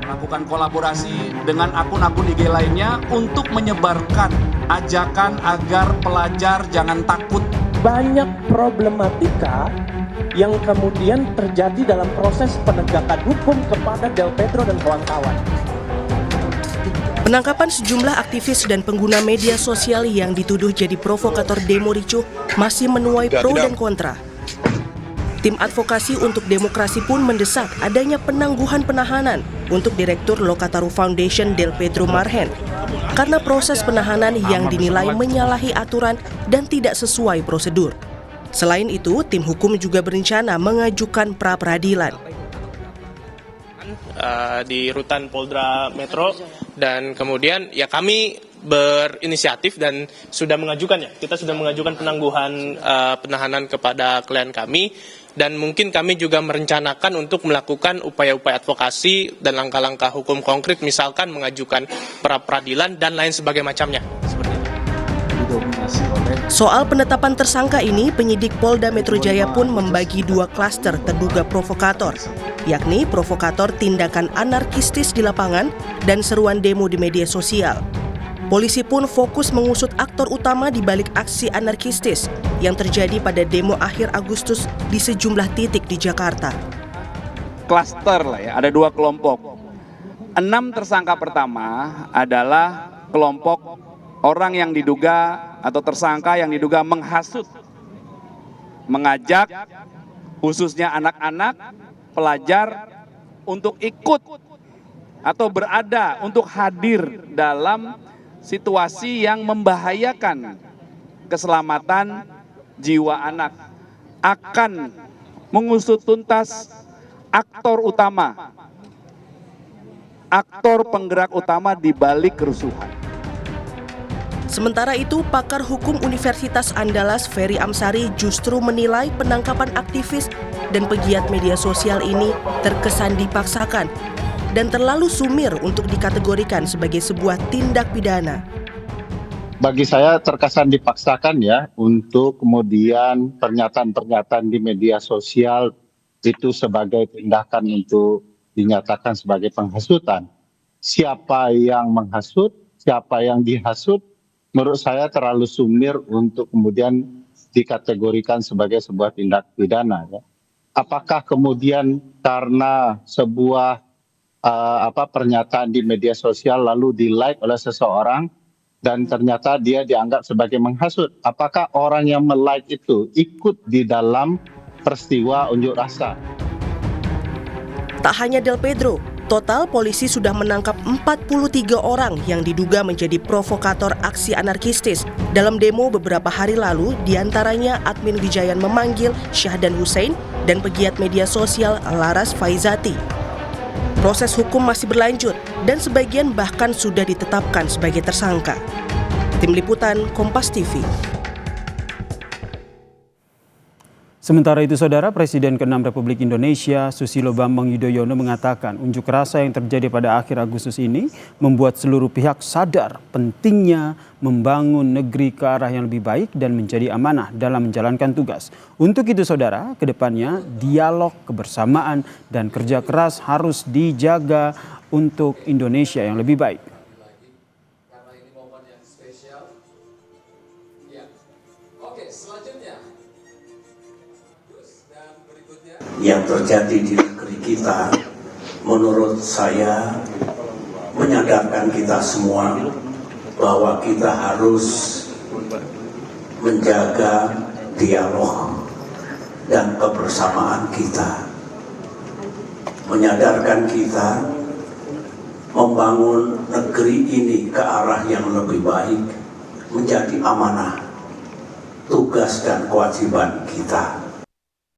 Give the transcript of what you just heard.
melakukan kolaborasi dengan akun-akun IG lainnya untuk menyebarkan ajakan agar pelajar jangan takut. Banyak problematika yang kemudian terjadi dalam proses penegakan hukum kepada Del Pedro dan kawan-kawan. Penangkapan sejumlah aktivis dan pengguna media sosial yang dituduh jadi provokator demo ricuh masih menuai pro dan kontra. Tim advokasi untuk demokrasi pun mendesak adanya penangguhan penahanan untuk Direktur Lokataru Foundation Del Pedro Marhen karena proses penahanan yang dinilai menyalahi aturan dan tidak sesuai prosedur. Selain itu, tim hukum juga berencana mengajukan pra-peradilan. Di rutan Polda Metro, dan kemudian ya kami berinisiatif dan sudah mengajukan, kita sudah mengajukan penangguhan penahanan kepada klien kami, dan mungkin kami juga merencanakan untuk melakukan upaya-upaya advokasi dan langkah-langkah hukum konkret, misalkan mengajukan pra-peradilan dan lain sebagainya macamnya. Seperti itu. Soal penetapan tersangka ini, penyidik Polda Metro Jaya pun membagi dua klaster terduga provokator, yakni provokator tindakan anarkistis di lapangan dan seruan demo di media sosial. Polisi pun fokus mengusut aktor utama di balik aksi anarkistis yang terjadi pada demo akhir Agustus di sejumlah titik di Jakarta. Klaster lah ya, ada dua kelompok. 6 tersangka pertama adalah kelompok orang yang diduga atau tersangka yang diduga menghasut, mengajak khususnya anak-anak, pelajar untuk ikut atau berada, untuk hadir dalam situasi yang membahayakan keselamatan jiwa anak. Akan mengusut tuntas aktor utama, aktor penggerak utama di balik kerusuhan. Sementara itu, pakar hukum Universitas Andalas Ferry Amsari justru menilai penangkapan aktivis dan pegiat media sosial ini terkesan dipaksakan dan terlalu sumir untuk dikategorikan sebagai sebuah tindak pidana. Bagi saya terkesan dipaksakan ya, untuk kemudian pernyataan-pernyataan di media sosial itu sebagai tindakan untuk dinyatakan sebagai penghasutan. Siapa yang menghasut, siapa yang dihasut, menurut saya terlalu sumir untuk kemudian dikategorikan sebagai sebuah tindak pidana. Ya. Apakah kemudian karena sebuah pernyataan di media sosial lalu di-like oleh seseorang dan ternyata dia dianggap sebagai menghasut? Apakah orang yang me-like itu ikut di dalam peristiwa unjuk rasa? Tak hanya Del Pedro, total polisi sudah menangkap 43 orang yang diduga menjadi provokator aksi anarkistis. Dalam demo beberapa hari lalu, diantaranya admin Wijayan memanggil Syahdan Hussein dan pegiat media sosial Laras Faizati. Proses hukum masih berlanjut dan sebagian bahkan sudah ditetapkan sebagai tersangka. Tim Liputan Kompas TV. Sementara itu, Saudara, Presiden ke-6 Republik Indonesia Susilo Bambang Yudhoyono mengatakan unjuk rasa yang terjadi pada akhir Agustus ini membuat seluruh pihak sadar pentingnya membangun negeri ke arah yang lebih baik dan menjadi amanah dalam menjalankan tugas. Untuk itu, Saudara, kedepannya dialog, kebersamaan, dan kerja keras harus dijaga untuk Indonesia yang lebih baik. Yang terjadi di negeri kita, menurut saya menyadarkan kita semua bahwa kita harus menjaga dialog dan kebersamaan kita, menyadarkan kita membangun negeri ini ke arah yang lebih baik menjadi amanah, tugas dan kewajiban kita.